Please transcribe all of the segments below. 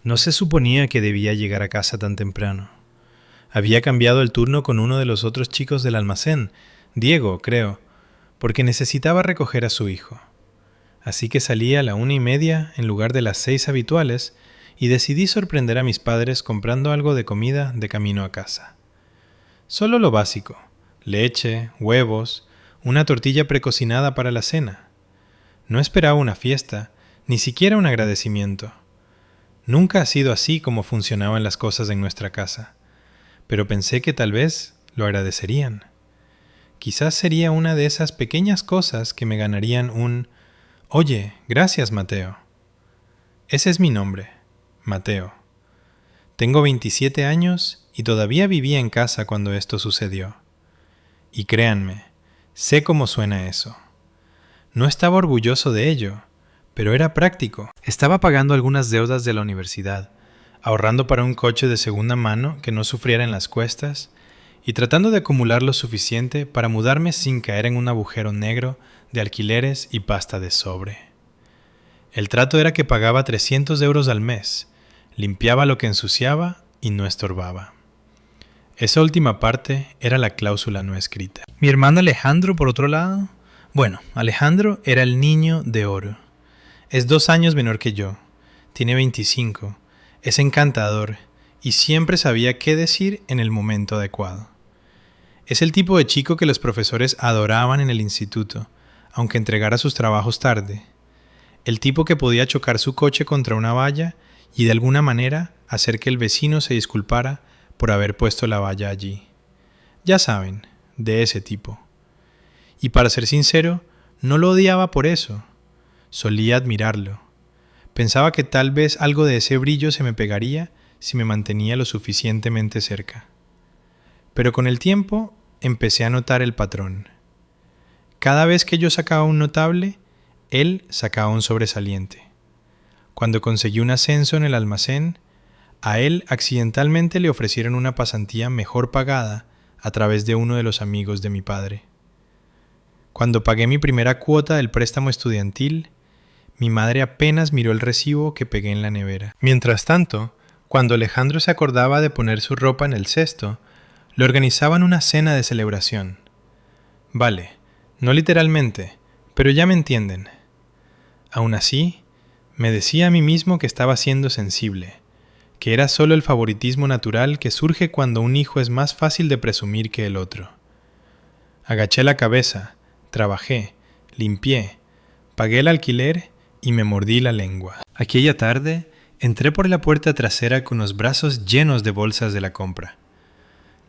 No se suponía que debía llegar a casa tan temprano. Había cambiado el turno con uno de los otros chicos del almacén, Diego, creo, porque necesitaba recoger a su hijo. Así que salí a la 1:30 en lugar de las 6 habituales y decidí sorprender a mis padres comprando algo de comida de camino a casa. Solo lo básico: leche, huevos, una tortilla precocinada para la cena. No esperaba una fiesta, ni siquiera un agradecimiento. Nunca ha sido así como funcionaban las cosas en nuestra casa, pero pensé que tal vez lo agradecerían. Quizás sería una de esas pequeñas cosas que me ganarían un «Oye, gracias, Mateo». Ese es mi nombre, Mateo. Tengo 27 años y todavía vivía en casa cuando esto sucedió. Y créanme, sé cómo suena eso. No estaba orgulloso de ello, pero era práctico. Estaba pagando algunas deudas de la universidad, ahorrando para un coche de segunda mano que no sufriera en las cuestas y tratando de acumular lo suficiente para mudarme sin caer en un agujero negro de alquileres y pasta de sobre. El trato era que pagaba 300 euros al mes, limpiaba lo que ensuciaba y no estorbaba. Esa última parte era la cláusula no escrita. Mi hermano Alejandro, por otro lado, Alejandro era el niño de oro. Es 2 años menor que yo, tiene 25, es encantador y siempre sabía qué decir en el momento adecuado. Es el tipo de chico que los profesores adoraban en el instituto, aunque entregara sus trabajos tarde. El tipo que podía chocar su coche contra una valla y de alguna manera hacer que el vecino se disculpara por haber puesto la valla allí. Ya saben, de ese tipo. Y para ser sincero, no lo odiaba por eso. Solía admirarlo. Pensaba que tal vez algo de ese brillo se me pegaría si me mantenía lo suficientemente cerca. Pero con el tiempo empecé a notar el patrón. Cada vez que yo sacaba un notable, él sacaba un sobresaliente. Cuando conseguí un ascenso en el almacén, a él accidentalmente le ofrecieron una pasantía mejor pagada a través de uno de los amigos de mi padre. Cuando pagué mi primera cuota del préstamo estudiantil, mi madre apenas miró el recibo que pegué en la nevera. Mientras tanto, cuando Alejandro se acordaba de poner su ropa en el cesto, le organizaban una cena de celebración. Vale, no literalmente, pero ya me entienden. Aún así, me decía a mí mismo que estaba siendo sensible, que era solo el favoritismo natural que surge cuando un hijo es más fácil de presumir que el otro. Agaché la cabeza, trabajé, limpié, pagué el alquiler y me mordí la lengua. Aquella tarde, entré por la puerta trasera con los brazos llenos de bolsas de la compra.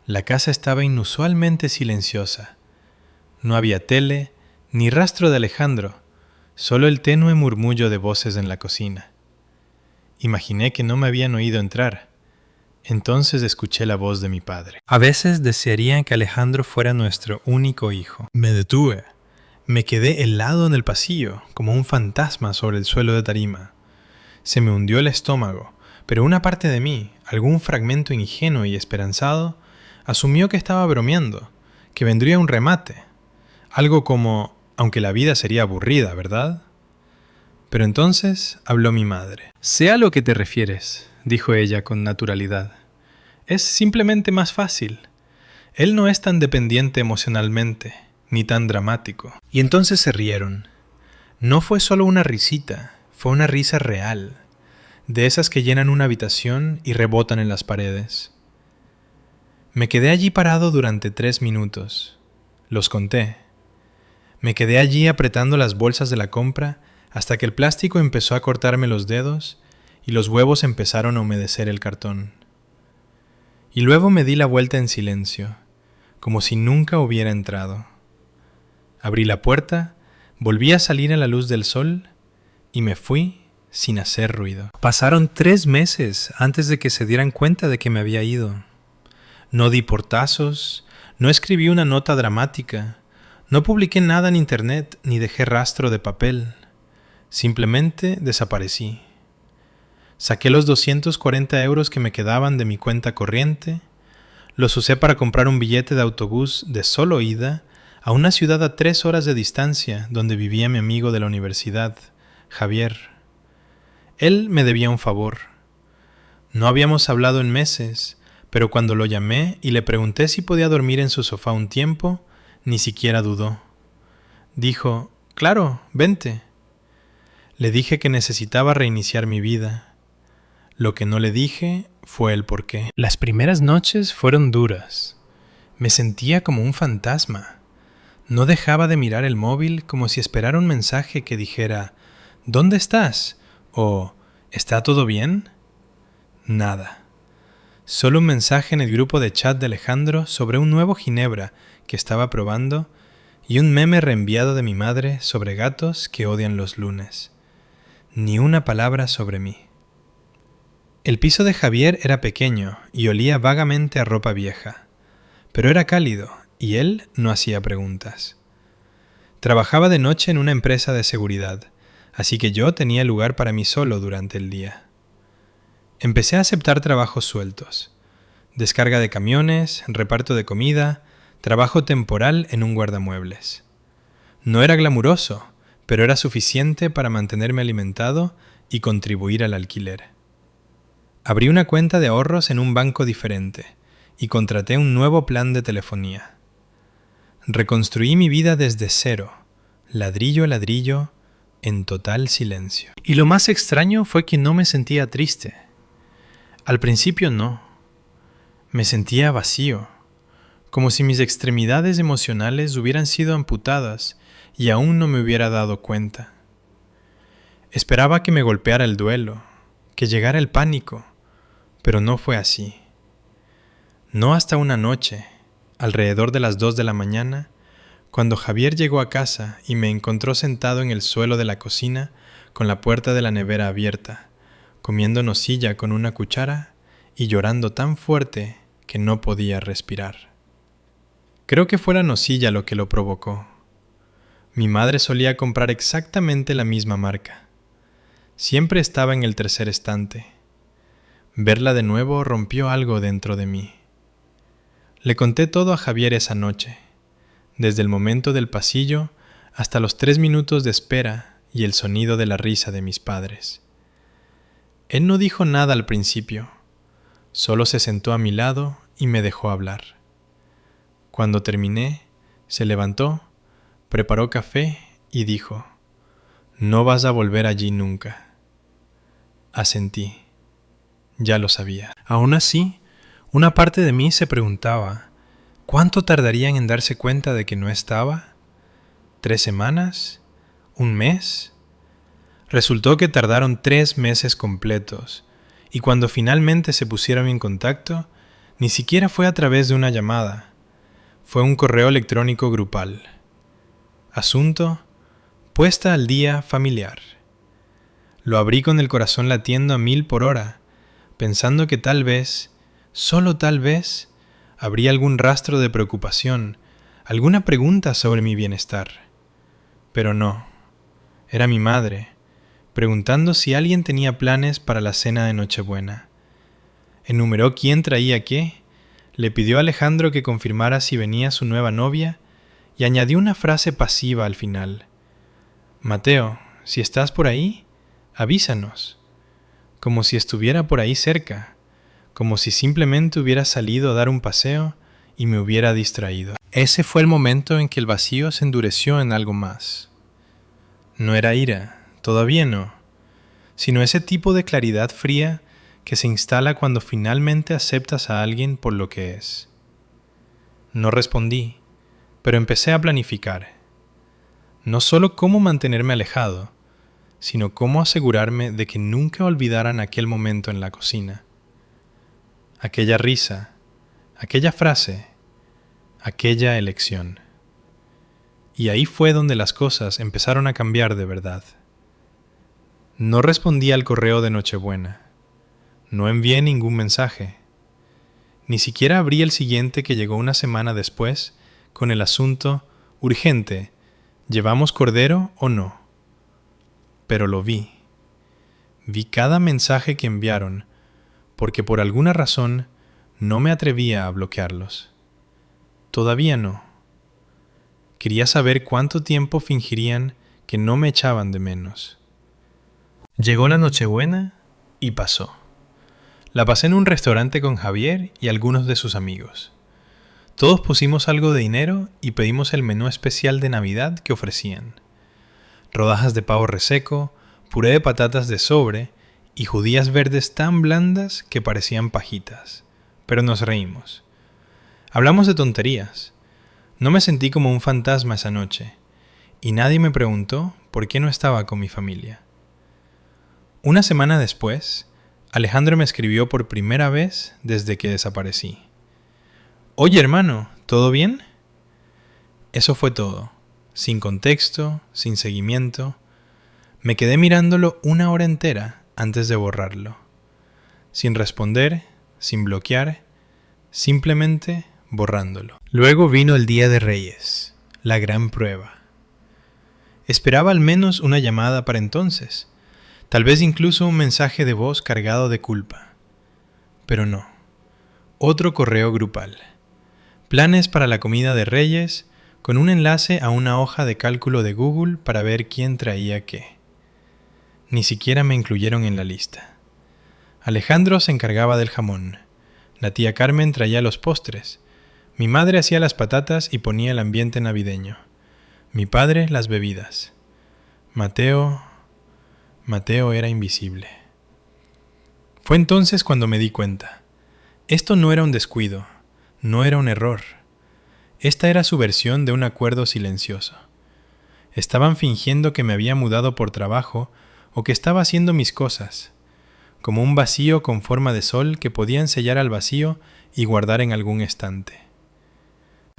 La casa estaba inusualmente silenciosa. No había tele, ni rastro de Alejandro, solo el tenue murmullo de voces en la cocina. Imaginé que no me habían oído entrar. Entonces escuché la voz de mi padre. A veces desearía que Alejandro fuera nuestro único hijo. Me detuve. Me quedé helado en el pasillo, como un fantasma sobre el suelo de tarima. Se me hundió el estómago, pero una parte de mí, algún fragmento ingenuo y esperanzado, asumió que estaba bromeando, que vendría un remate. Algo como, aunque la vida sería aburrida, ¿verdad? Pero entonces habló mi madre. «Sé a lo que te refieres», dijo ella con naturalidad. «Es simplemente más fácil. Él no es tan dependiente emocionalmente, ni tan dramático». Y entonces se rieron. No fue solo una risita, fue una risa real, de esas que llenan una habitación y rebotan en las paredes. Me quedé allí parado durante 3 minutos. Los conté. Me quedé allí apretando las bolsas de la compra hasta que el plástico empezó a cortarme los dedos y los huevos empezaron a humedecer el cartón. Y luego me di la vuelta en silencio, como si nunca hubiera entrado. Abrí la puerta, volví a salir a la luz del sol y me fui sin hacer ruido. Pasaron 3 meses antes de que se dieran cuenta de que me había ido. No di portazos, no escribí una nota dramática, no publiqué nada en internet ni dejé rastro de papel. Simplemente desaparecí. Saqué los 240 euros que me quedaban de mi cuenta corriente, los usé para comprar un billete de autobús de solo ida a una ciudad a 3 horas de distancia donde vivía mi amigo de la universidad, Javier. Él me debía un favor. No habíamos hablado en meses, pero cuando lo llamé y le pregunté si podía dormir en su sofá un tiempo, ni siquiera dudó. Dijo, «Claro, vente». Le dije que necesitaba reiniciar mi vida. Lo que no le dije fue el porqué. Las primeras noches fueron duras. Me sentía como un fantasma. No dejaba de mirar el móvil como si esperara un mensaje que dijera «¿Dónde estás?» o «¿Está todo bien?» Nada. Solo un mensaje en el grupo de chat de Alejandro sobre un nuevo ginebra que estaba probando y un meme reenviado de mi madre sobre gatos que odian los lunes. Ni una palabra sobre mí. El piso de Javier era pequeño y olía vagamente a ropa vieja, pero era cálido y él no hacía preguntas. Trabajaba de noche en una empresa de seguridad, así que yo tenía lugar para mí solo durante el día. Empecé a aceptar trabajos sueltos, descarga de camiones, reparto de comida, trabajo temporal en un guardamuebles. No era glamuroso, pero era suficiente para mantenerme alimentado y contribuir al alquiler. Abrí una cuenta de ahorros en un banco diferente y contraté un nuevo plan de telefonía. Reconstruí mi vida desde cero, ladrillo a ladrillo, en total silencio. Y lo más extraño fue que no me sentía triste. Al principio no. Me sentía vacío, como si mis extremidades emocionales hubieran sido amputadas y aún no me hubiera dado cuenta. Esperaba que me golpeara el duelo, que llegara el pánico, pero no fue así. No hasta una noche, alrededor de las 2 de la mañana, cuando Javier llegó a casa y me encontró sentado en el suelo de la cocina con la puerta de la nevera abierta, comiendo nocilla con una cuchara y llorando tan fuerte que no podía respirar. Creo que fue la nocilla lo que lo provocó. Mi madre solía comprar exactamente la misma marca. Siempre estaba en el tercer estante. Verla de nuevo rompió algo dentro de mí. Le conté todo a Javier esa noche, desde el momento del pasillo hasta los 3 minutos de espera y el sonido de la risa de mis padres. Él no dijo nada al principio, solo se sentó a mi lado y me dejó hablar. Cuando terminé, se levantó, preparó café y dijo, «No vas a volver allí nunca». Asentí. Ya lo sabía. Aún así, una parte de mí se preguntaba, ¿cuánto tardarían en darse cuenta de que no estaba? ¿3 semanas? ¿1 mes? Resultó que tardaron 3 meses completos, y cuando finalmente se pusieron en contacto, ni siquiera fue a través de una llamada. Fue un correo electrónico grupal. Asunto: puesta al día familiar. Lo abrí con el corazón latiendo a 1000 por hora, pensando que tal vez, solo tal vez, habría algún rastro de preocupación, alguna pregunta sobre mi bienestar. Pero no, era mi madre, preguntando si alguien tenía planes para la cena de Nochebuena. Enumeró quién traía qué, le pidió a Alejandro que confirmara si venía su nueva novia y añadió una frase pasiva al final. «Mateo, si estás por ahí, avísanos». Como si estuviera por ahí cerca, como si simplemente hubiera salido a dar un paseo y me hubiera distraído. Ese fue el momento en que el vacío se endureció en algo más. No era ira, todavía no, sino ese tipo de claridad fría que se instala cuando finalmente aceptas a alguien por lo que es. No respondí, pero empecé a planificar. No solo cómo mantenerme alejado, sino cómo asegurarme de que nunca olvidaran aquel momento en la cocina. Aquella risa, aquella frase, aquella elección. Y ahí fue donde las cosas empezaron a cambiar de verdad. No respondí al correo de Nochebuena. No envié ningún mensaje. Ni siquiera abrí el siguiente que llegó una semana después con el asunto urgente: ¿llevamos cordero o no? Pero lo vi. Vi cada mensaje que enviaron, porque por alguna razón no me atrevía a bloquearlos. Todavía no. Quería saber cuánto tiempo fingirían que no me echaban de menos. Llegó la Nochebuena y pasó. La pasé en un restaurante con Javier y algunos de sus amigos. Todos pusimos algo de dinero y pedimos el menú especial de Navidad que ofrecían. Rodajas de pavo reseco, puré de patatas de sobre y judías verdes tan blandas que parecían pajitas. Pero nos reímos. Hablamos de tonterías. No me sentí como un fantasma esa noche, y nadie me preguntó por qué no estaba con mi familia. Una semana después, Alejandro me escribió por primera vez desde que desaparecí. «Oye, hermano, ¿todo bien?». Eso fue todo, sin contexto, sin seguimiento. Me quedé mirándolo una hora entera antes de borrarlo. Sin responder, sin bloquear, simplemente borrándolo. Luego vino el Día de Reyes, la gran prueba. Esperaba al menos una llamada para entonces, tal vez incluso un mensaje de voz cargado de culpa. Pero no. Otro correo grupal. Planes para la comida de Reyes, con un enlace a una hoja de cálculo de Google para ver quién traía qué. Ni siquiera me incluyeron en la lista. Alejandro se encargaba del jamón. La tía Carmen traía los postres. Mi madre hacía las patatas y ponía el ambiente navideño. Mi padre las bebidas. Mateo era invisible. Fue entonces cuando me di cuenta. Esto no era un descuido, no era un error. Esta era su versión de un acuerdo silencioso. Estaban fingiendo que me había mudado por trabajo o que estaba haciendo mis cosas, como un vacío con forma de sol que podían sellar al vacío y guardar en algún estante.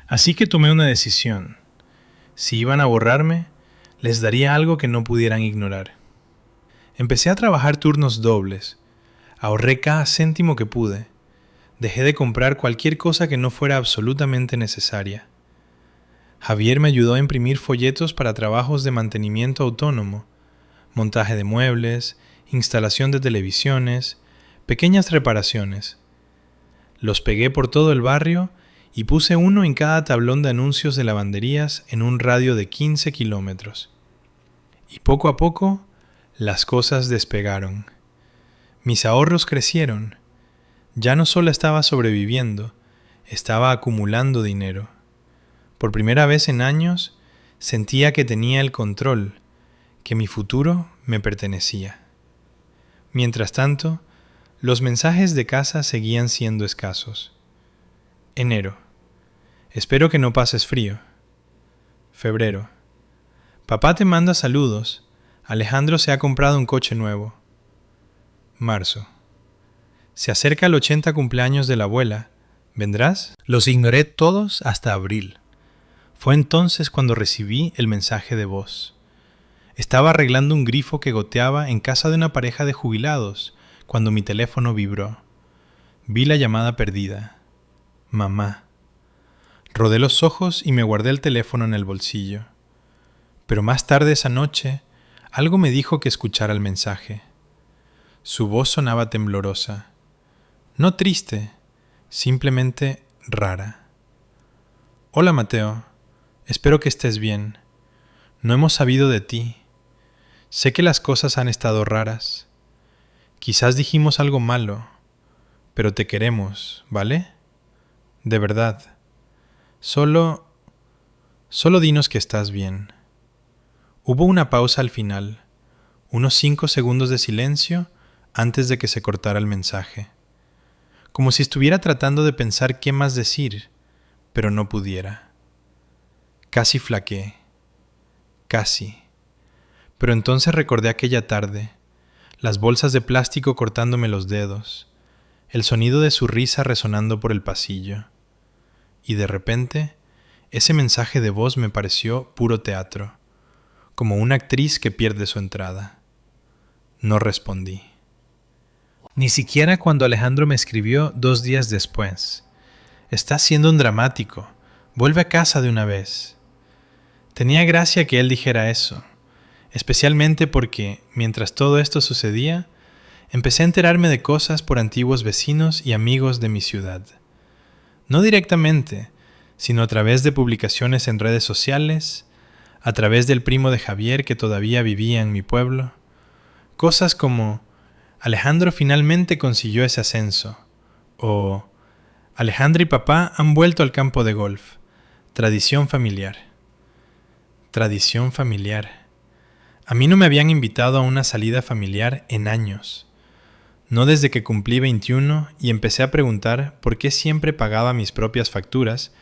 Así que tomé una decisión. Si iban a borrarme, les daría algo que no pudieran ignorar. Empecé a trabajar turnos dobles. Ahorré cada céntimo que pude. Dejé de comprar cualquier cosa que no fuera absolutamente necesaria. Javier me ayudó a imprimir folletos para trabajos de mantenimiento autónomo, montaje de muebles, instalación de televisiones, pequeñas reparaciones. Los pegué por todo el barrio y puse uno en cada tablón de anuncios de lavanderías en un radio de 15 kilómetros. Y poco a poco, las cosas despegaron. Mis ahorros crecieron. Ya no solo estaba sobreviviendo, estaba acumulando dinero. Por primera vez en años, sentía que tenía el control, que mi futuro me pertenecía. Mientras tanto, los mensajes de casa seguían siendo escasos. Enero. Espero que no pases frío. Febrero. Papá te manda saludos. Alejandro se ha comprado un coche nuevo. Marzo. Se acerca el 80 cumpleaños de la abuela. ¿Vendrás? Los ignoré todos hasta abril. Fue entonces cuando recibí el mensaje de voz. Estaba arreglando un grifo que goteaba en casa de una pareja de jubilados cuando mi teléfono vibró. Vi la llamada perdida. Mamá. Rodé los ojos y me guardé el teléfono en el bolsillo. Pero más tarde esa noche, algo me dijo que escuchara el mensaje. Su voz sonaba temblorosa. No triste, simplemente rara. Hola Mateo, espero que estés bien. No hemos sabido de ti. Sé que las cosas han estado raras. Quizás dijimos algo malo, pero te queremos, ¿vale? De verdad. Solo dinos que estás bien. Hubo una pausa al final, unos 5 segundos de silencio antes de que se cortara el mensaje. Como si estuviera tratando de pensar qué más decir, pero no pudiera. Casi flaqueé. Casi. Pero entonces recordé aquella tarde, las bolsas de plástico cortándome los dedos, el sonido de su risa resonando por el pasillo. Y de repente, ese mensaje de voz me pareció puro teatro, como una actriz que pierde su entrada. No respondí. Ni siquiera cuando Alejandro me escribió 2 días después. Estás siendo un dramático. Vuelve a casa de una vez. Tenía gracia que él dijera eso, especialmente porque, mientras todo esto sucedía, empecé a enterarme de cosas por antiguos vecinos y amigos de mi ciudad. No directamente, sino a través de publicaciones en redes sociales, a través del primo de Javier que todavía vivía en mi pueblo. Cosas como: Alejandro finalmente consiguió ese ascenso. O Alejandro y papá han vuelto al campo de golf. Tradición familiar. Tradición familiar. A mí no me habían invitado a una salida familiar en años. No desde que cumplí 21 y empecé a preguntar por qué siempre pagaba mis propias facturas,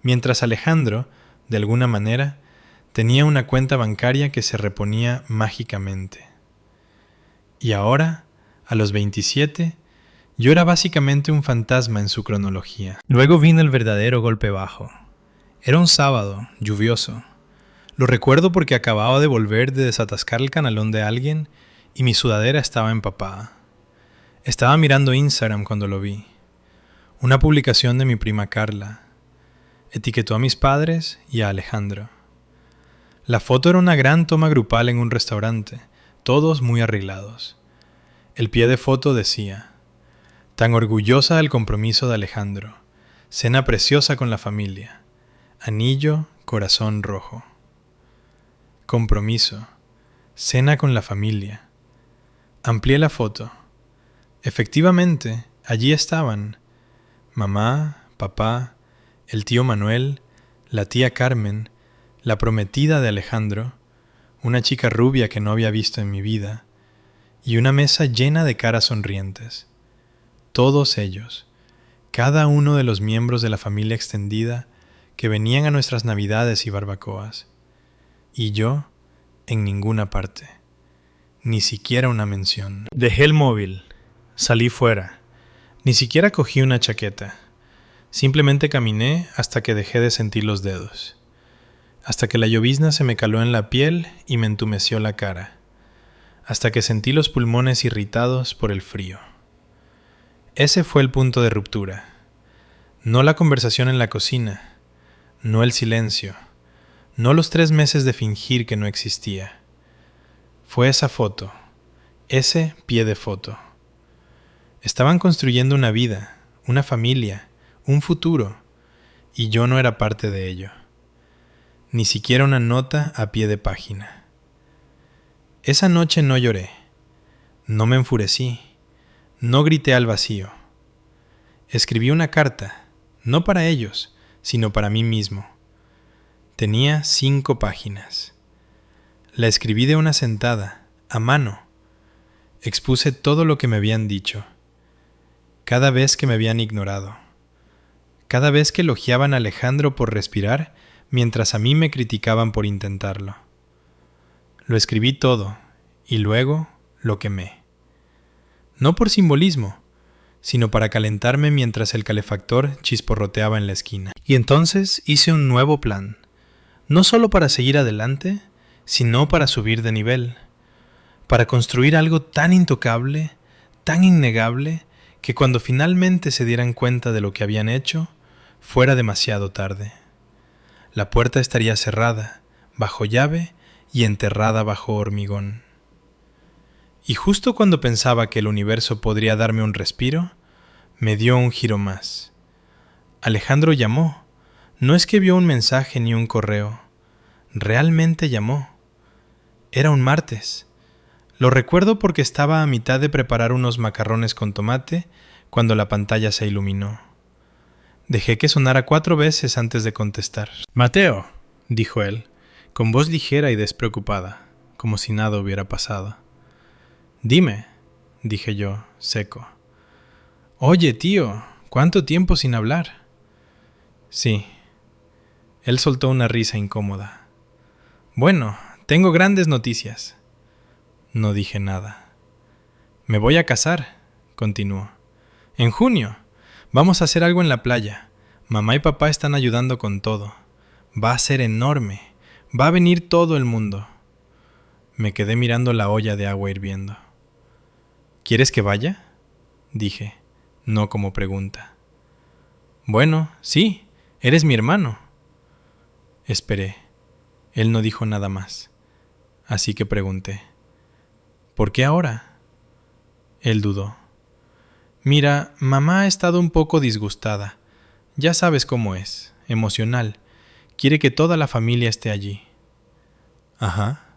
mientras Alejandro, de alguna manera, tenía una cuenta bancaria que se reponía mágicamente. Y ahora, a los 27, yo era básicamente un fantasma en su cronología. Luego vino el verdadero golpe bajo. Era un sábado, lluvioso. Lo recuerdo porque acababa de volver de desatascar el canalón de alguien y mi sudadera estaba empapada. Estaba mirando Instagram cuando lo vi. Una publicación de mi prima Carla. Etiquetó a mis padres y a Alejandro. La foto era una gran toma grupal en un restaurante, todos muy arreglados. El pie de foto decía: tan orgullosa del compromiso de Alejandro, cena preciosa con la familia, anillo, corazón rojo. Compromiso, cena con la familia. Amplié la foto. Efectivamente, allí estaban mamá, papá, el tío Manuel, la tía Carmen, la prometida de Alejandro, una chica rubia que no había visto en mi vida, y una mesa llena de caras sonrientes. Todos ellos, cada uno de los miembros de la familia extendida que venían a nuestras navidades y barbacoas. Y yo, en ninguna parte, ni siquiera una mención. Dejé el móvil, salí fuera, ni siquiera cogí una chaqueta. Simplemente caminé hasta que dejé de sentir los dedos, hasta que la llovizna se me caló en la piel y me entumeció la cara, hasta que sentí los pulmones irritados por el frío. Ese fue el punto de ruptura. No la conversación en la cocina, no el silencio, no los 3 meses de fingir que no existía. Fue esa foto, ese pie de foto. Estaban construyendo una vida, una familia, un futuro, y yo no era parte de ello. Ni siquiera una nota a pie de página. Esa noche no lloré, no me enfurecí, no grité al vacío. Escribí una carta, no para ellos, sino para mí mismo. Tenía 5 páginas. La escribí de una sentada, a mano. Expuse todo lo que me habían dicho. Cada vez que me habían ignorado. Cada vez que elogiaban a Alejandro por respirar, mientras a mí me criticaban por intentarlo. Lo escribí todo, y luego lo quemé. No por simbolismo, sino para calentarme mientras el calefactor chisporroteaba en la esquina. Y entonces hice un nuevo plan, no solo para seguir adelante, sino para subir de nivel, para construir algo tan intocable, tan innegable, que cuando finalmente se dieran cuenta de lo que habían hecho, fuera demasiado tarde. La puerta estaría cerrada, bajo llave y enterrada bajo hormigón. Y justo cuando pensaba que el universo podría darme un respiro, me dio un giro más. Alejandro llamó. No es que vio un mensaje ni un correo. Realmente llamó. Era un martes. Lo recuerdo porque estaba a mitad de preparar unos macarrones con tomate cuando la pantalla se iluminó. Dejé que sonara 4 veces antes de contestar. «Mateo», dijo él, con voz ligera y despreocupada, como si nada hubiera pasado. «Dime», dije yo, seco. «Oye, tío, ¿cuánto tiempo sin hablar?» «Sí». Él soltó una risa incómoda. «Bueno, tengo grandes noticias». No dije nada. «Me voy a casar», continuó. «En junio. Vamos a hacer algo en la playa. Mamá y papá están ayudando con todo. Va a ser enorme. Va a venir todo el mundo». Me quedé mirando la olla de agua hirviendo. «¿Quieres que vaya?», dije, no como pregunta. «Bueno, sí, eres mi hermano». Esperé. Él no dijo nada más. Así que pregunté: «¿Por qué ahora?». Él dudó. «Mira, mamá ha estado un poco disgustada. Ya sabes cómo es, emocional. Quiere que toda la familia esté allí». «Ajá».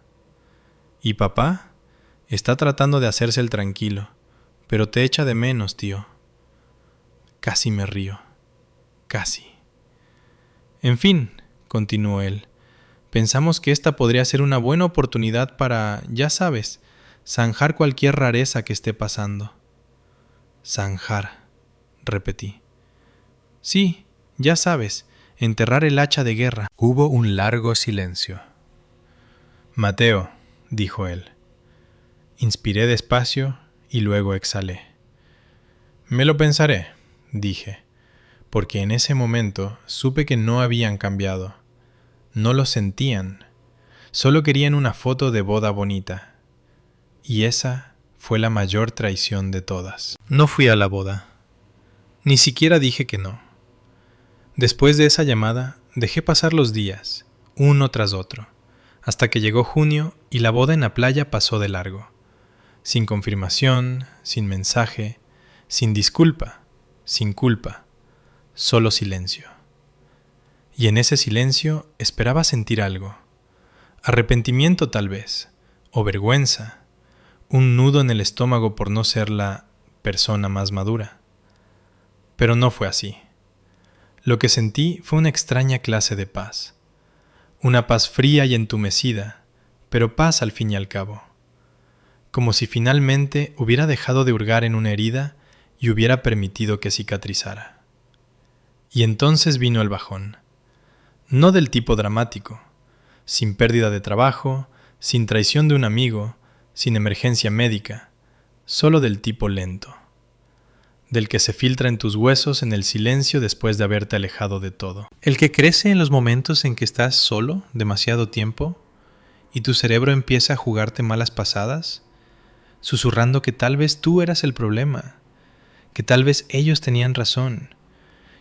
«¿Y papá?». «Está tratando de hacerse el tranquilo. pero te echa de menos, tío. Casi me río. Casi. En fin, continuó él, pensamos que esta podría ser una buena oportunidad para, ya sabes, zanjar cualquier rareza que esté pasando. Zanjar, repetí. Sí, ya sabes, enterrar el hacha de guerra. Hubo un largo silencio. Mateo, dijo él. Inspiré despacio y luego exhalé. Me lo pensaré, dije, porque en ese momento supe que no habían cambiado. No lo sentían. Solo querían una foto de boda bonita. Y esa fue la mayor traición de todas. No fui a la boda. Ni siquiera dije que no. Después de esa llamada, dejé pasar los días, uno tras otro, hasta que llegó junio y la boda en la playa pasó de largo. Sin confirmación, sin mensaje, sin disculpa, sin culpa, solo silencio. Y en ese silencio esperaba sentir algo. Arrepentimiento tal vez, o vergüenza, un nudo en el estómago por no ser la persona más madura. Pero no fue así. Lo que sentí fue una extraña clase de paz. Una paz fría y entumecida, pero paz al fin y al cabo. Como si finalmente hubiera dejado de hurgar en una herida y hubiera permitido que cicatrizara. Y entonces vino el bajón. No del tipo dramático, sin pérdida de trabajo, sin traición de un amigo, sin emergencia médica, solo del tipo lento. Del que se filtra en tus huesos en el silencio después de haberte alejado de todo. El que crece en los momentos en que estás solo demasiado tiempo y tu cerebro empieza a jugarte malas pasadas, susurrando que tal vez tú eras el problema, que tal vez ellos tenían razón,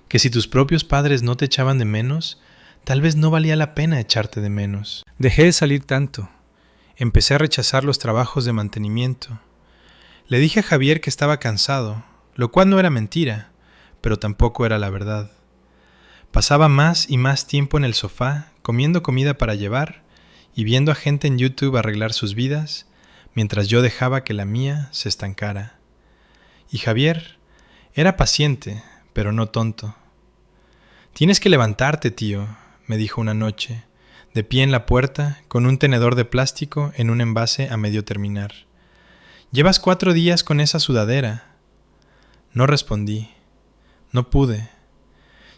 que si tus propios padres no te echaban de menos, tal vez no valía la pena echarte de menos. Dejé de salir tanto. Empecé a rechazar los trabajos de mantenimiento. Le dije a Javier que estaba cansado, lo cual no era mentira, pero tampoco era la verdad. Pasaba más y más tiempo en el sofá, comiendo comida para llevar y viendo a gente en YouTube arreglar sus vidas, mientras yo dejaba que la mía se estancara. Y Javier era paciente, pero no tonto. «Tienes que levantarte, tío», me dijo una noche, de pie en la puerta, con un tenedor de plástico en un envase a medio terminar. «Llevas 4 días con esa sudadera». No respondí. No pude.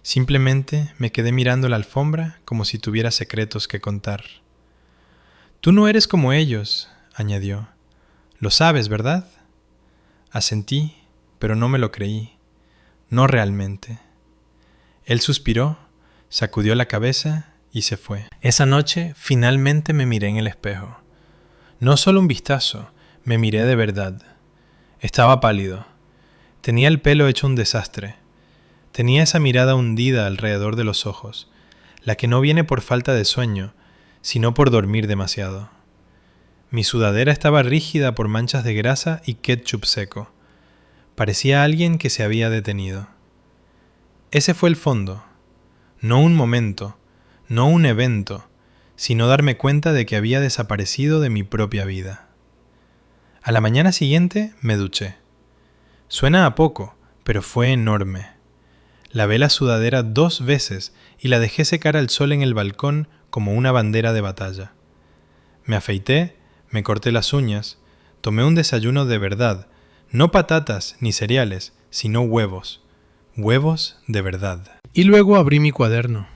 Simplemente me quedé mirando la alfombra como si tuviera secretos que contar. «Tú no eres como ellos», añadió. «Lo sabes, ¿verdad?» Asentí, pero no me lo creí. No realmente. Él suspiró, sacudió la cabeza y se fue. Esa noche finalmente me miré en el espejo. No solo un vistazo, me miré de verdad. Estaba pálido. Tenía el pelo hecho un desastre. Tenía esa mirada hundida alrededor de los ojos, la que no viene por falta de sueño, sino por dormir demasiado. Mi sudadera estaba rígida por manchas de grasa y ketchup seco. Parecía alguien que se había detenido. Ese fue el fondo. No un momento, no un evento, sino darme cuenta de que había desaparecido de mi propia vida. A la mañana siguiente me duché. Suena a poco, pero fue enorme. Lavé la sudadera 2 veces y la dejé secar al sol en el balcón como una bandera de batalla. Me afeité, me corté las uñas, tomé un desayuno de verdad, no patatas ni cereales, sino huevos. Huevos de verdad. Y luego abrí mi cuaderno,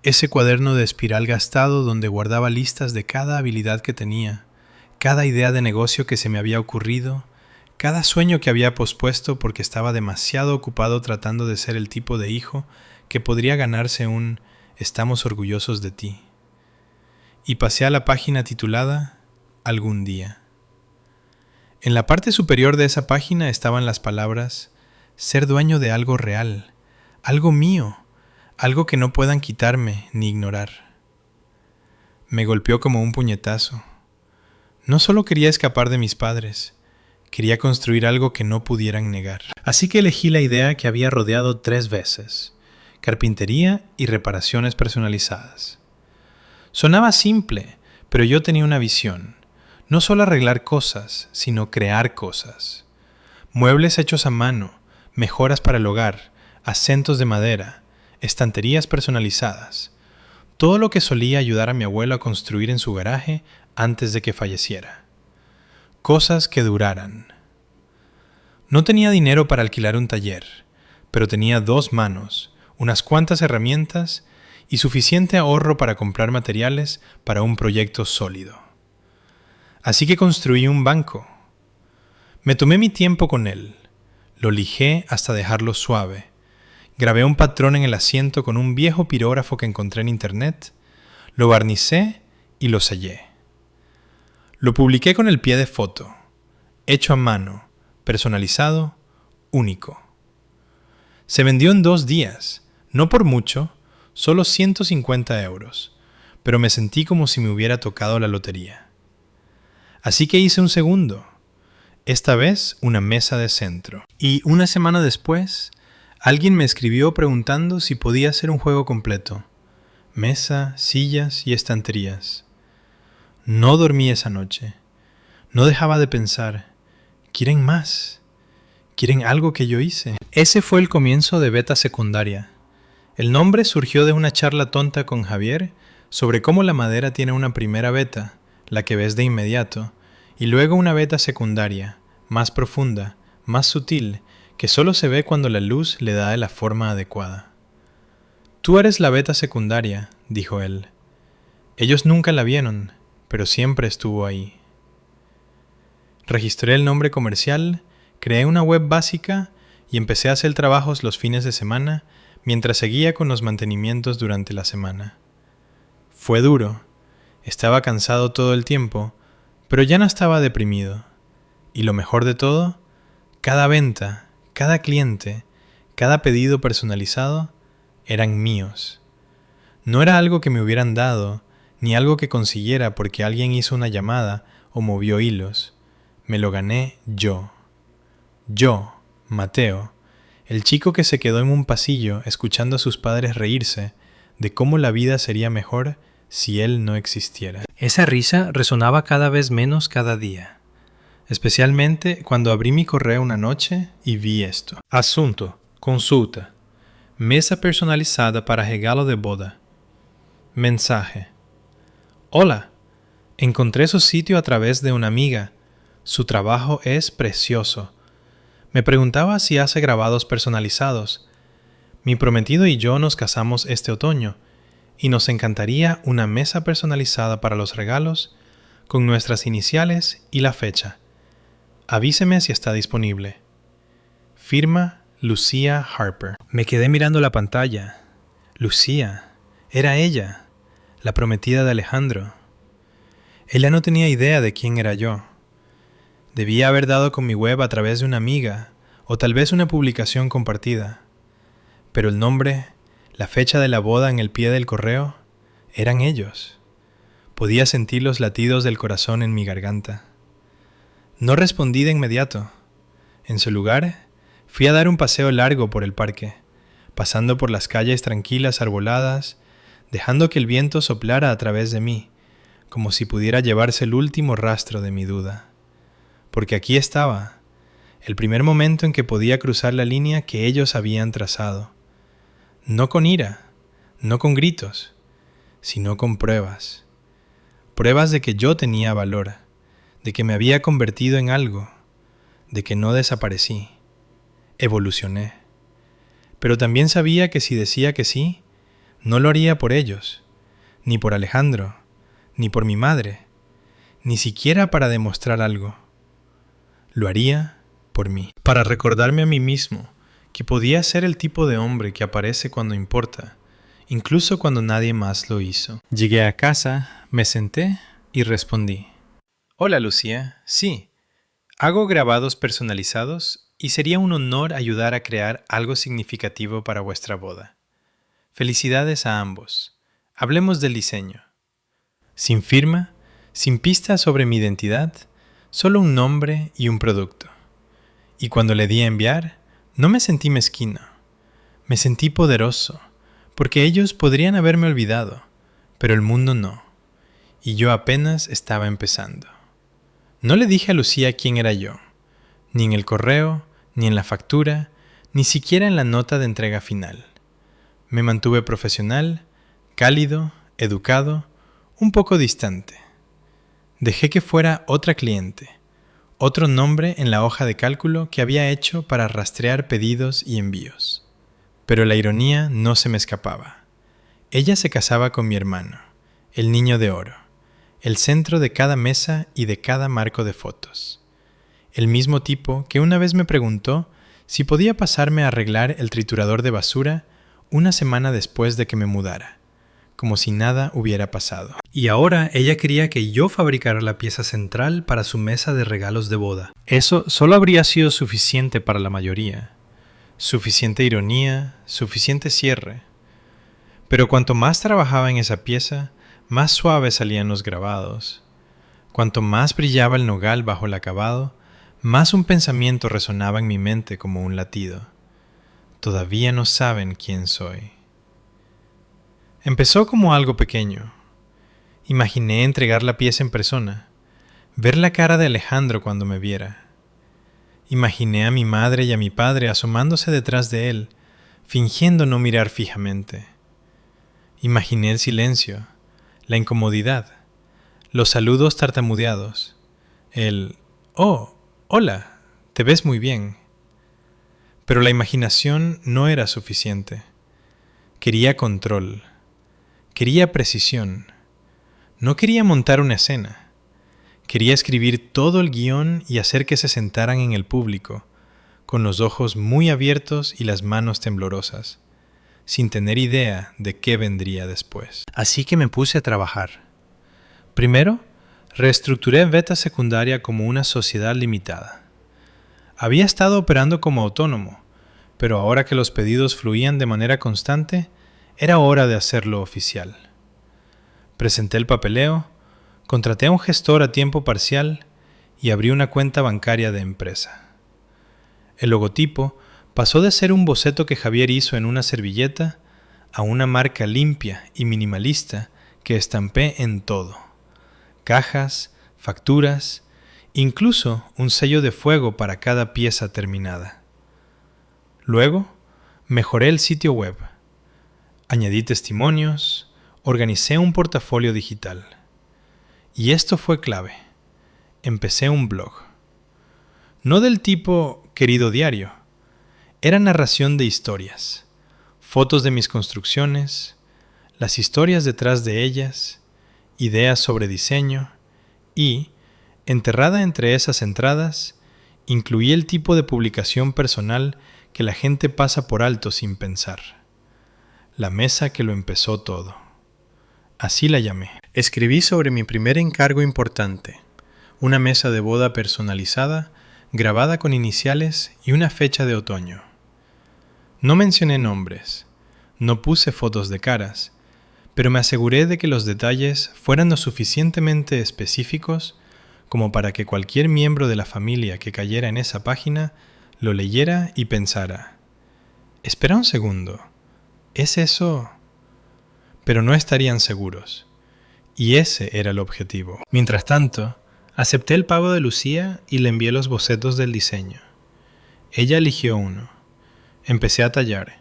ese cuaderno de espiral gastado donde guardaba listas de cada habilidad que tenía, cada idea de negocio que se me había ocurrido, cada sueño que había pospuesto porque estaba demasiado ocupado tratando de ser el tipo de hijo que podría ganarse un «estamos orgullosos de ti». Y pasé a la página titulada «Algún día». En la parte superior de esa página estaban las palabras «ser dueño de algo real, algo mío, algo que no puedan quitarme ni ignorar». Me golpeó como un puñetazo. No solo quería escapar de mis padres, quería construir algo que no pudieran negar. Así que elegí la idea que había rodeado 3 veces: carpintería y reparaciones personalizadas. Sonaba simple, pero yo tenía una visión. No solo arreglar cosas, sino crear cosas. muebles hechos a mano, mejoras para el hogar, acentos de madera, estanterías personalizadas. Todo lo que solía ayudar a mi abuelo a construir en su garaje antes de que falleciera. Cosas que duraran. No tenía dinero para alquilar un taller, pero tenía 2 manos, unas cuantas herramientas y suficiente ahorro para comprar materiales para un proyecto sólido. Así que construí un banco. Me tomé mi tiempo con él, lo lijé hasta dejarlo suave, grabé un patrón en el asiento con un viejo pirógrafo que encontré en internet, lo barnicé y lo sellé. Lo publiqué con el pie de foto, hecho a mano, personalizado, único. Se vendió en 2 días, no por mucho, solo 150 euros, pero me sentí como si me hubiera tocado la lotería. Así que hice un segundo, esta vez una mesa de centro. Y una semana después, alguien me escribió preguntando si podía hacer un juego completo. Mesa, sillas y estanterías. No dormí esa noche. No dejaba de pensar, ¿quieren más? ¿Quieren algo que yo hice? Ese fue el comienzo de Beta Secundaria. El nombre surgió de una charla tonta con Javier sobre cómo la madera tiene una primera beta, la que ves de inmediato, y luego una beta secundaria, más profunda, más sutil, que solo se ve cuando la luz le da la forma adecuada. Tú eres la beta secundaria, dijo él. Ellos nunca la vieron, pero siempre estuvo ahí. Registré el nombre comercial, creé una web básica y empecé a hacer trabajos los fines de semana mientras seguía con los mantenimientos durante la semana. Fue duro, estaba cansado todo el tiempo, pero ya no estaba deprimido. Y lo mejor de todo, cada venta, cada cliente, cada pedido personalizado eran míos. No era algo que me hubieran dado, ni algo que consiguiera porque alguien hizo una llamada o movió hilos. Me lo gané yo. Yo, Mateo, el chico que se quedó en un pasillo escuchando a sus padres reírse de cómo la vida sería mejor si él no existiera. Esa risa resonaba cada vez menos cada día. Especialmente cuando abrí mi correo una noche y vi esto. Asunto, consulta. Mesa personalizada para regalo de boda. Mensaje. Hola, encontré su sitio a través de una amiga. Su trabajo es precioso. Me preguntaba si hace grabados personalizados. Mi prometido y yo nos casamos este otoño y nos encantaría una mesa personalizada para los regalos con nuestras iniciales y la fecha. Avíseme si está disponible. Firma Lucía Harper. Me quedé mirando la pantalla. Lucía. Era ella, la prometida de Alejandro. Ella no tenía idea de quién era yo. Debía haber dado con mi web a través de una amiga o tal vez una publicación compartida. Pero el nombre, la fecha de la boda en el pie del correo, eran ellos. Podía sentir los latidos del corazón en mi garganta. No respondí de inmediato. En su lugar, fui a dar un paseo largo por el parque, pasando por las calles tranquilas arboladas, dejando que el viento soplara a través de mí, como si pudiera llevarse el último rastro de mi duda. Porque aquí estaba, el primer momento en que podía cruzar la línea que ellos habían trazado. No con ira, no con gritos, sino con pruebas. Pruebas de que yo tenía valor, de que me había convertido en algo, de que no desaparecí, evolucioné. Pero también sabía que si decía que sí, no lo haría por ellos, ni por Alejandro, ni por mi madre, ni siquiera para demostrar algo. Lo haría por mí, para recordarme a mí mismo que podía ser el tipo de hombre que aparece cuando importa, incluso cuando nadie más lo hizo. Llegué a casa, me senté y respondí. Hola Lucía, sí, hago grabados personalizados y sería un honor ayudar a crear algo significativo para vuestra boda. Felicidades a ambos. Hablemos del diseño. Sin firma, sin pistas sobre mi identidad, solo un nombre y un producto. Y cuando le di a enviar, no me sentí mezquino. Me sentí poderoso, porque ellos podrían haberme olvidado, pero el mundo no. Y yo apenas estaba empezando. No le dije a Lucía quién era yo. ni en el correo, ni en la factura, ni siquiera en la nota de entrega final. Me mantuve profesional, cálido, educado, un poco distante. Dejé que fuera otra cliente, otro nombre en la hoja de cálculo que había hecho para rastrear pedidos y envíos. Pero la ironía no se me escapaba. Ella se casaba con mi hermano, el niño de oro, el centro de cada mesa y de cada marco de fotos. El mismo tipo que una vez me preguntó si podía pasarme a arreglar el triturador de basura una semana después de que me mudara, como si nada hubiera pasado. Y ahora ella quería que yo fabricara la pieza central para su mesa de regalos de boda. Eso solo habría sido suficiente para la mayoría. Suficiente ironía, suficiente cierre. Pero cuanto más trabajaba en esa pieza, más suaves salían los grabados. Cuanto más brillaba el nogal bajo el acabado, más un pensamiento resonaba en mi mente como un latido. Todavía no saben quién soy. Empezó como algo pequeño. Imaginé entregar la pieza en persona, ver la cara de Alejandro cuando me viera. Imaginé a mi madre y a mi padre asomándose detrás de él, fingiendo no mirar fijamente. Imaginé el silencio, la incomodidad, los saludos tartamudeados, el «Oh, hola, te ves muy bien». Pero la imaginación no era suficiente. Quería control. Quería precisión. No quería montar una escena. Quería escribir todo el guión y hacer que se sentaran en el público, con los ojos muy abiertos y las manos temblorosas, sin tener idea de qué vendría después. Así que me puse a trabajar. Primero, reestructuré Beta Secundaria como una sociedad limitada. Había estado operando como autónomo, pero ahora que los pedidos fluían de manera constante, era hora de hacerlo oficial. Presenté el papeleo, contraté a un gestor a tiempo parcial y abrí una cuenta bancaria de empresa. El logotipo pasó de ser un boceto que Javier hizo en una servilleta a una marca limpia y minimalista que estampé en todo: cajas, facturas, incluso un sello de fuego para cada pieza terminada. Luego, mejoré el sitio web. Añadí testimonios, organicé un portafolio digital. Y esto fue clave. Empecé un blog. No del tipo querido diario. Era narración de historias, fotos de mis construcciones, las historias detrás de ellas, ideas sobre diseño y, enterrada entre esas entradas, incluí el tipo de publicación personal que la gente pasa por alto sin pensar. La mesa que lo empezó todo. Así la llamé. Escribí sobre mi primer encargo importante, una mesa de boda personalizada, grabada con iniciales y una fecha de otoño. No mencioné nombres, no puse fotos de caras, pero me aseguré de que los detalles fueran lo suficientemente específicos como para que cualquier miembro de la familia que cayera en esa página lo leyera y pensara: «Espera un segundo, ¿es eso?». Pero no estarían seguros, y ese era el objetivo. Mientras tanto, acepté el pago de Lucía y le envié los bocetos del diseño. Ella eligió uno. Empecé a tallar.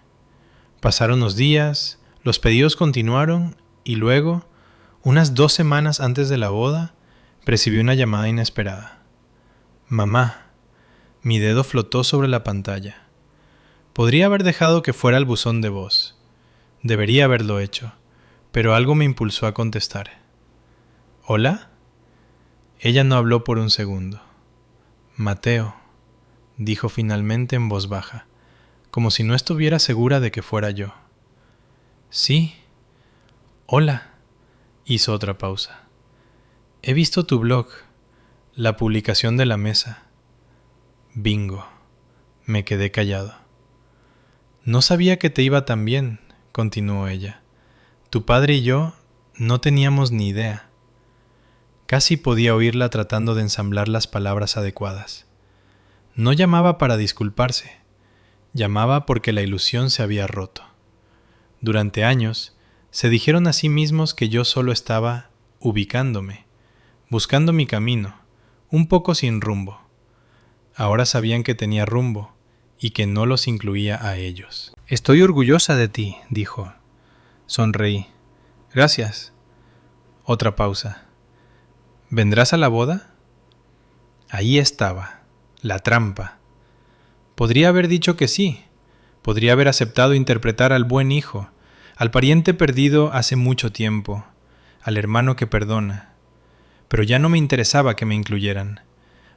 Pasaron los días, los pedidos continuaron y luego, unas 2 semanas antes de la boda, recibí una llamada inesperada. «Mamá». Mi dedo flotó sobre la pantalla. Podría haber dejado que fuera el buzón de voz. Debería haberlo hecho, pero algo me impulsó a contestar. «¿Hola?». Ella no habló por un segundo. «Mateo», dijo finalmente en voz baja, como si no estuviera segura de que fuera yo. «Sí». «Hola», hizo otra pausa. «He visto tu blog, la publicación de la mesa». «Bingo», me quedé callado. «No sabía que te iba tan bien», continuó ella. «Tu padre y yo no teníamos ni idea». Casi podía oírla tratando de ensamblar las palabras adecuadas. No llamaba para disculparse, llamaba porque la ilusión se había roto. Durante años, se dijeron a sí mismos que yo solo estaba ubicándome, buscando mi camino, un poco sin rumbo. Ahora sabían que tenía rumbo y que no los incluía a ellos. «Estoy orgullosa de ti», dijo. Sonreí. «Gracias». Otra pausa. «¿Vendrás a la boda?» Ahí estaba, la trampa. Podría haber dicho que sí. Podría haber aceptado interpretar al buen hijo, al pariente perdido hace mucho tiempo, al hermano que perdona. Pero ya no me interesaba que me incluyeran.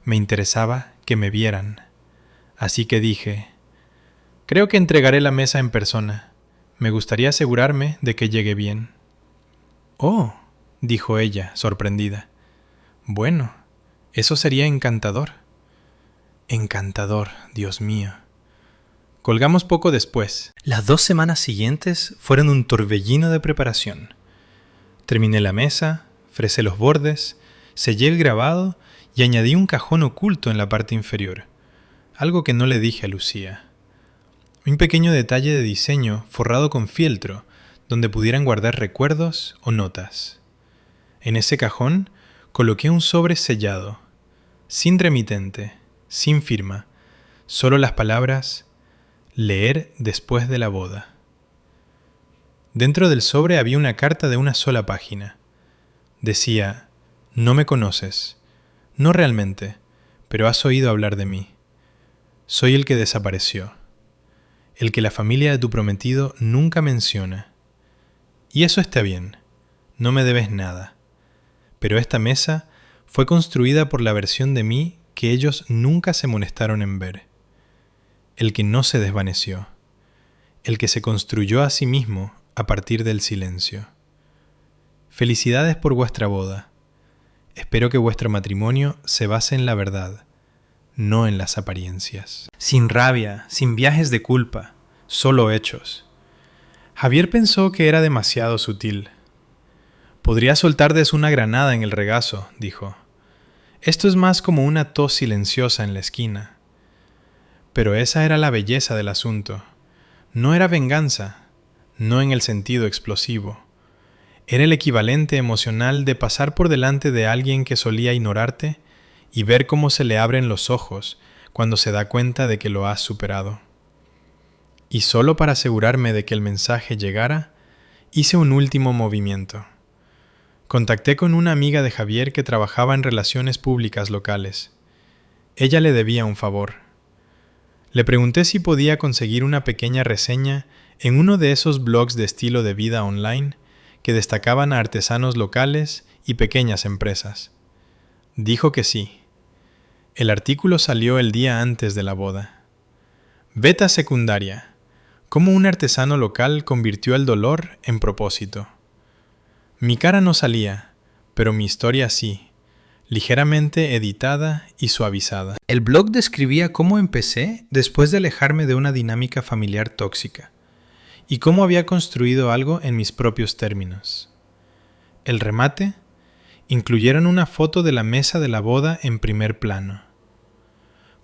Me interesaba que me vieran. Así que dije, creo que entregaré la mesa en persona. Me gustaría asegurarme de que llegue bien. «Oh», dijo ella, sorprendida. «Bueno, eso sería encantador». Encantador, Dios mío. Colgamos poco después. Las 2 semanas siguientes fueron un torbellino de preparación. Terminé la mesa, fresé los bordes, sellé el grabado y añadí un cajón oculto en la parte inferior, algo que no le dije a Lucía. Un pequeño detalle de diseño forrado con fieltro, donde pudieran guardar recuerdos o notas. En ese cajón coloqué un sobre sellado, sin remitente, sin firma, solo las palabras «leer después de la boda». Dentro del sobre había una carta de una sola página. Decía, «No me conoces, no realmente, pero has oído hablar de mí. Soy el que desapareció, el que la familia de tu prometido nunca menciona. Y eso está bien, no me debes nada. Pero esta mesa fue construida por la versión de mí que ellos nunca se molestaron en ver. El que no se desvaneció, el que se construyó a sí mismo a partir del silencio. Felicidades por vuestra boda. Espero que vuestro matrimonio se base en la verdad, no en las apariencias». Sin rabia, sin viajes de culpa, solo hechos. Javier pensó que era demasiado sutil. «Podría soltarles una granada en el regazo», dijo. «Esto es más como una tos silenciosa en la esquina». Pero esa era la belleza del asunto. No era venganza, no en el sentido explosivo. Era el equivalente emocional de pasar por delante de alguien que solía ignorarte y ver cómo se le abren los ojos cuando se da cuenta de que lo has superado. Y solo para asegurarme de que el mensaje llegara, hice un último movimiento. Contacté con una amiga de Javier que trabajaba en relaciones públicas locales. Ella le debía un favor. Le pregunté si podía conseguir una pequeña reseña en uno de esos blogs de estilo de vida online que destacaban a artesanos locales y pequeñas empresas. Dijo que sí. El artículo salió el día antes de la boda. Beta secundaria. Cómo un artesano local convirtió el dolor en propósito. Mi cara no salía, pero mi historia sí. Ligeramente editada y suavizada. El blog describía cómo empecé después de alejarme de una dinámica familiar tóxica y cómo había construido algo en mis propios términos. El remate incluyeron una foto de la mesa de la boda en primer plano.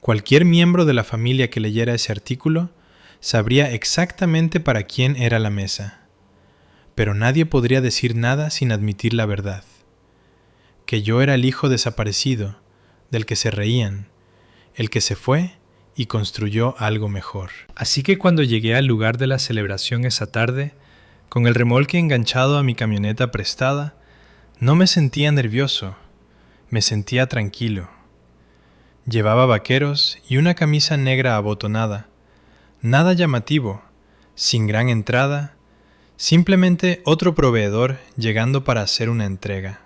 Cualquier miembro de la familia que leyera ese artículo sabría exactamente para quién era la mesa, pero nadie podría decir nada sin admitir la verdad. Que yo era el hijo desaparecido, del que se reían, el que se fue y construyó algo mejor. Así que cuando llegué al lugar de la celebración esa tarde, con el remolque enganchado a mi camioneta prestada, no me sentía nervioso, me sentía tranquilo. Llevaba vaqueros y una camisa negra abotonada, nada llamativo, sin gran entrada, simplemente otro proveedor llegando para hacer una entrega.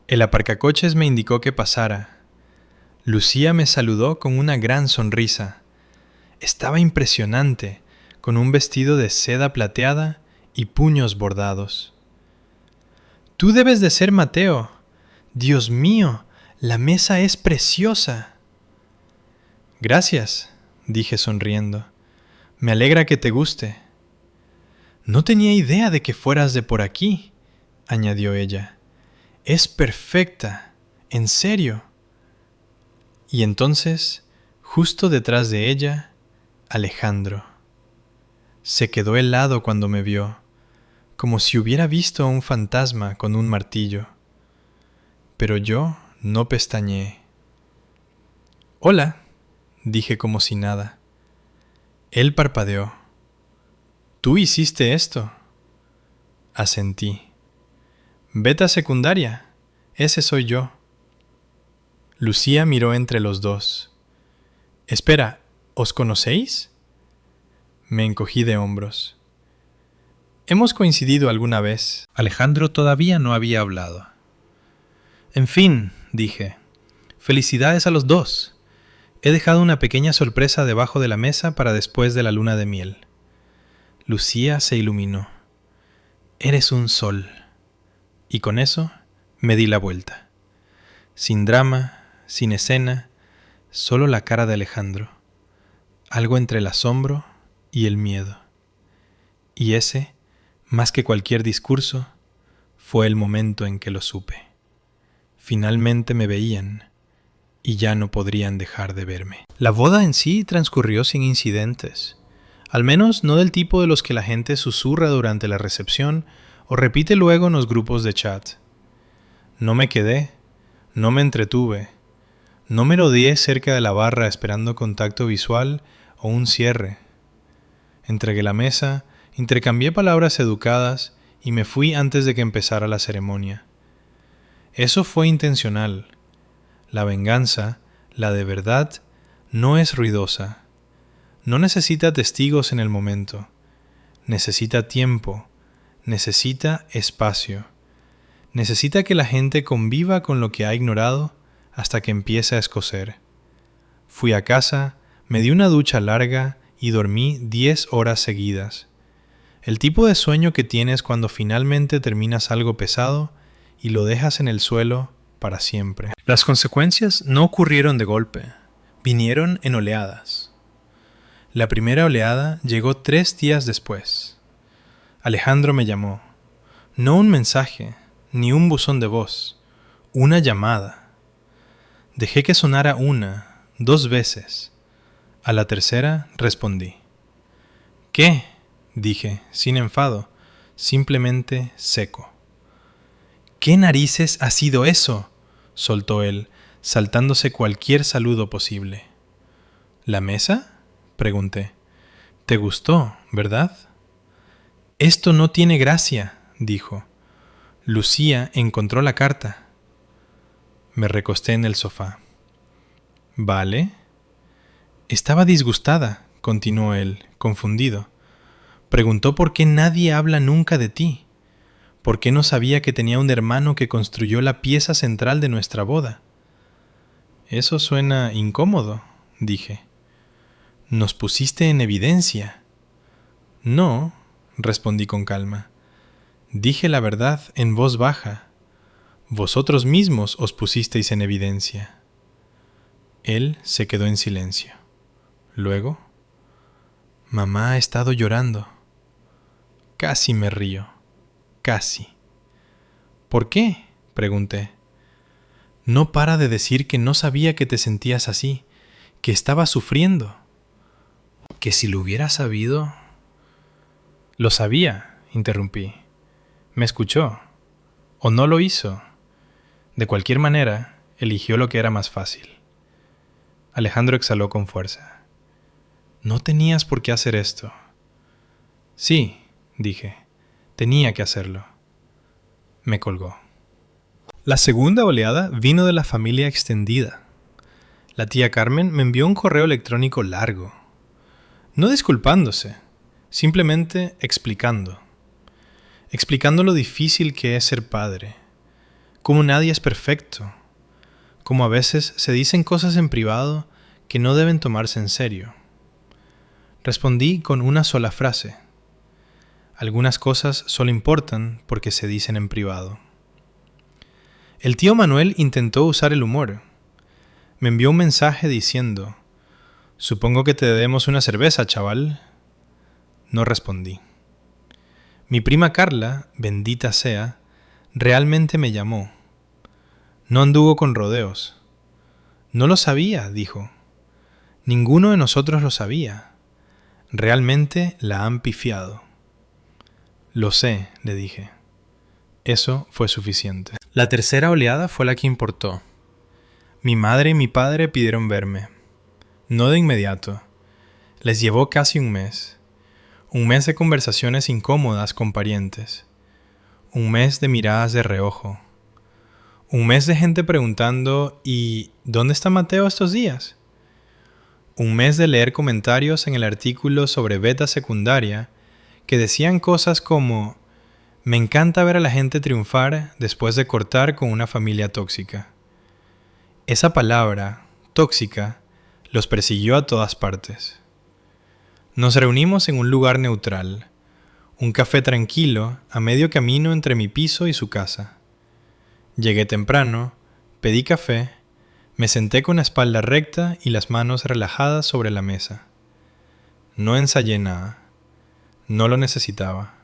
El aparcacoches me indicó que pasara. Lucía me saludó con una gran sonrisa. Estaba impresionante, con un vestido de seda plateada y puños bordados. «Tú debes de ser Mateo. Dios mío, la mesa es preciosa». «Gracias», dije sonriendo. «Me alegra que te guste». «No tenía idea de que fueras de por aquí», añadió ella. «Es perfecta, en serio». Y entonces, justo detrás de ella, Alejandro. Se quedó helado cuando me vio, como si hubiera visto a un fantasma con un martillo. Pero yo no pestañeé. Hola, dije como si nada. Él parpadeó. ¿Tú hiciste esto? Asentí. Vete a secundaria. Ese soy yo. Lucía miró entre los dos. Espera, ¿os conocéis? Me encogí de hombros. Hemos coincidido alguna vez. Alejandro todavía no había hablado. En fin, dije. Felicidades a los dos. He dejado una pequeña sorpresa debajo de la mesa para después de la luna de miel. Lucía se iluminó. Eres un sol. Y con eso me di la vuelta. Sin drama, sin escena, solo la cara de Alejandro. Algo entre el asombro y el miedo. Y ese, más que cualquier discurso, fue el momento en que lo supe. Finalmente me veían y ya no podrían dejar de verme. La boda en sí transcurrió sin incidentes, al menos no del tipo de los que la gente susurra durante la recepción o repite luego en los grupos de chat. No me quedé, no me entretuve, no me rodeé cerca de la barra esperando contacto visual o un cierre. Entregué la mesa, intercambié palabras educadas y me fui antes de que empezara la ceremonia. Eso fue intencional. La venganza, la de verdad, no es ruidosa. No necesita testigos en el momento. Necesita tiempo. Necesita espacio. Necesita que la gente conviva con lo que ha ignorado hasta que empiece a escocer. Fui a casa, me di una ducha larga y dormí 10 horas seguidas. El tipo de sueño que tienes cuando finalmente terminas algo pesado y lo dejas en el suelo para siempre. Las consecuencias no ocurrieron de golpe, vinieron en oleadas. La primera oleada llegó 3 días después. Alejandro me llamó. No un mensaje, ni un buzón de voz, una llamada. Dejé que sonara 1, 2 veces. A la tercera respondí. ¿Qué? Dije, sin enfado, simplemente seco. ¿Qué narices ha sido eso?, soltó él, saltándose cualquier saludo posible. ¿La mesa?, pregunté. ¿Te gustó, verdad? Esto no tiene gracia, dijo. Lucía encontró la carta. Me recosté en el sofá. ¿Vale? Estaba disgustada, continuó él, confundido. Preguntó por qué nadie habla nunca de ti. ¿Por qué no sabía que tenía un hermano que construyó la pieza central de nuestra boda? Eso suena incómodo, dije. Nos pusiste en evidencia. No, respondí con calma. Dije la verdad en voz baja. Vosotros mismos os pusisteis en evidencia. Él se quedó en silencio. Luego, mamá ha estado llorando. Casi me río. Casi. ¿Por qué?, pregunté. No para de decir que no sabía que te sentías así, que estabas sufriendo. Que si lo hubiera sabido... Lo sabía, interrumpí. Me escuchó. O no lo hizo. De cualquier manera, eligió lo que era más fácil. Alejandro exhaló con fuerza. No tenías por qué hacer esto. Sí, dije. Tenía que hacerlo. Me colgó. La segunda oleada vino de la familia extendida. La tía Carmen me envió un correo electrónico largo. No disculpándose, simplemente explicando. Explicando lo difícil que es ser padre. Cómo nadie es perfecto. Cómo a veces se dicen cosas en privado que no deben tomarse en serio. Respondí con una sola frase. Algunas cosas solo importan porque se dicen en privado. El tío Manuel intentó usar el humor. Me envió un mensaje diciendo: «Supongo que te debemos una cerveza, chaval». No respondí. Mi prima Carla, bendita sea, realmente me llamó. No anduvo con rodeos. No lo sabía, dijo. Ninguno de nosotros lo sabía. Realmente la han pifiado. Lo sé, le dije. Eso fue suficiente. La tercera oleada fue la que importó. Mi madre y mi padre pidieron verme. No de inmediato. Les llevó casi un mes de conversaciones incómodas con parientes, un mes de miradas de reojo, un mes de gente preguntando ¿y dónde está Mateo estos días? Un mes de leer comentarios en el artículo sobre beta secundaria que decían cosas como me encanta ver a la gente triunfar después de cortar con una familia tóxica. Esa palabra, tóxica, los persiguió a todas partes. Nos reunimos en un lugar neutral, un café tranquilo a medio camino entre mi piso y su casa. Llegué temprano, pedí café, me senté con la espalda recta y las manos relajadas sobre la mesa. No ensayé nada, no lo necesitaba.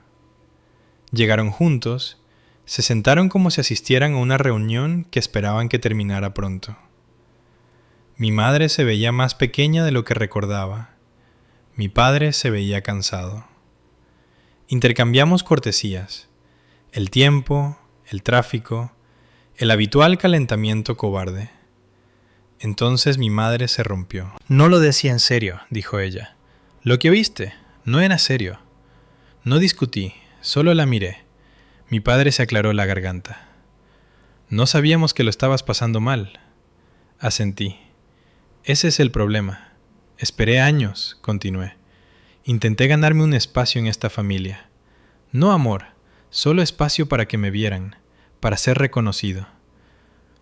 Llegaron juntos, se sentaron como si asistieran a una reunión que esperaban que terminara pronto. Mi madre se veía más pequeña de lo que recordaba. Mi padre se veía cansado. Intercambiamos cortesías, el tiempo, el tráfico, el habitual calentamiento cobarde. Entonces mi madre se rompió. No lo decía en serio, dijo ella. Lo que oíste no era serio. No discutí, solo la miré. Mi padre se aclaró la garganta. No sabíamos que lo estabas pasando mal. Asentí. Ese es el problema. Esperé años, continué. Intenté ganarme un espacio en esta familia. No amor, solo espacio para que me vieran, para ser reconocido.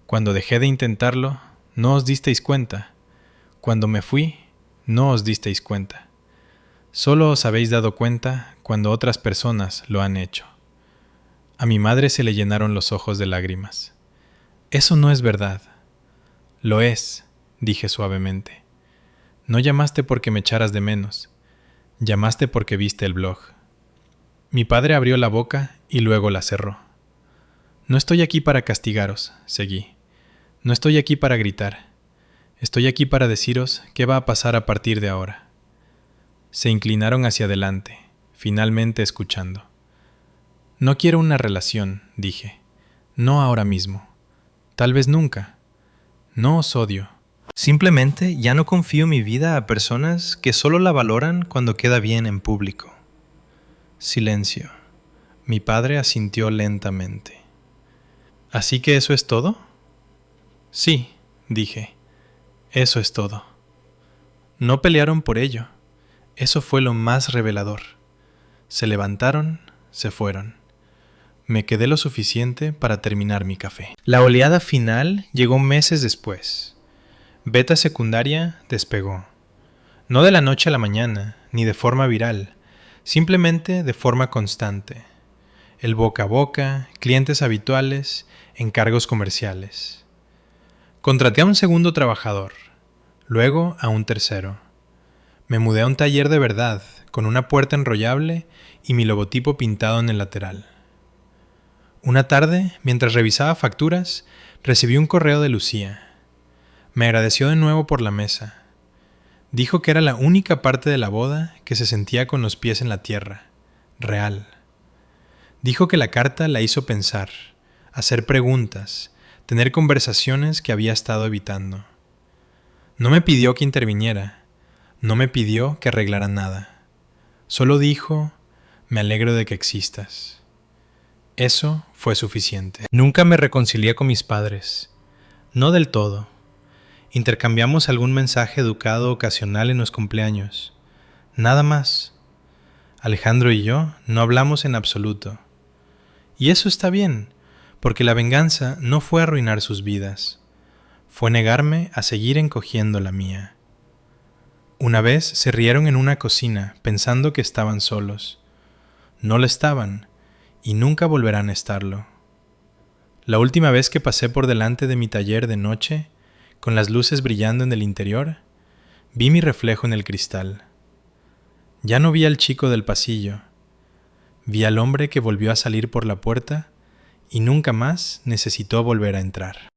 Cuando dejé de intentarlo, no os disteis cuenta. Cuando me fui, no os disteis cuenta. Solo os habéis dado cuenta cuando otras personas lo han hecho. A mi madre se le llenaron los ojos de lágrimas. Eso no es verdad. Lo es, dije suavemente. No llamaste porque me echaras de menos. Llamaste porque viste el blog. Mi padre abrió la boca y luego la cerró. No estoy aquí para castigaros, seguí. No estoy aquí para gritar. Estoy aquí para deciros qué va a pasar a partir de ahora. Se inclinaron hacia adelante, finalmente escuchando. No quiero una relación, dije. No ahora mismo. Tal vez nunca. No os odio. Simplemente ya no confío mi vida a personas que solo la valoran cuando queda bien en público. Silencio. Mi padre asintió lentamente. ¿Así que eso es todo? Sí, dije. Eso es todo. No pelearon por ello. Eso fue lo más revelador. Se levantaron, se fueron. Me quedé lo suficiente para terminar mi café. La oleada final llegó meses después. Beta secundaria despegó. No de la noche a la mañana, ni de forma viral, simplemente de forma constante. El boca a boca, clientes habituales, encargos comerciales. Contraté a un segundo trabajador, luego a un tercero. Me mudé a un taller de verdad, con una puerta enrollable y mi logotipo pintado en el lateral. Una tarde, mientras revisaba facturas, recibí un correo de Lucía. Me agradeció de nuevo por la mesa. Dijo que era la única parte de la boda que se sentía con los pies en la tierra, real. Dijo que la carta la hizo pensar, hacer preguntas, tener conversaciones que había estado evitando. No me pidió que interviniera, no me pidió que arreglara nada. Solo dijo, me alegro de que existas. Eso fue suficiente. Nunca me reconcilié con mis padres, no del todo. Intercambiamos algún mensaje educado ocasional en los cumpleaños. Nada más. Alejandro y yo no hablamos en absoluto. Y eso está bien, porque la venganza no fue arruinar sus vidas. Fue negarme a seguir encogiendo la mía. Una vez se rieron en una cocina pensando que estaban solos. No lo estaban, y nunca volverán a estarlo. La última vez que pasé por delante de mi taller de noche, con las luces brillando en el interior, vi mi reflejo en el cristal. Ya no vi al chico del pasillo. Vi al hombre que volvió a salir por la puerta y nunca más necesitó volver a entrar.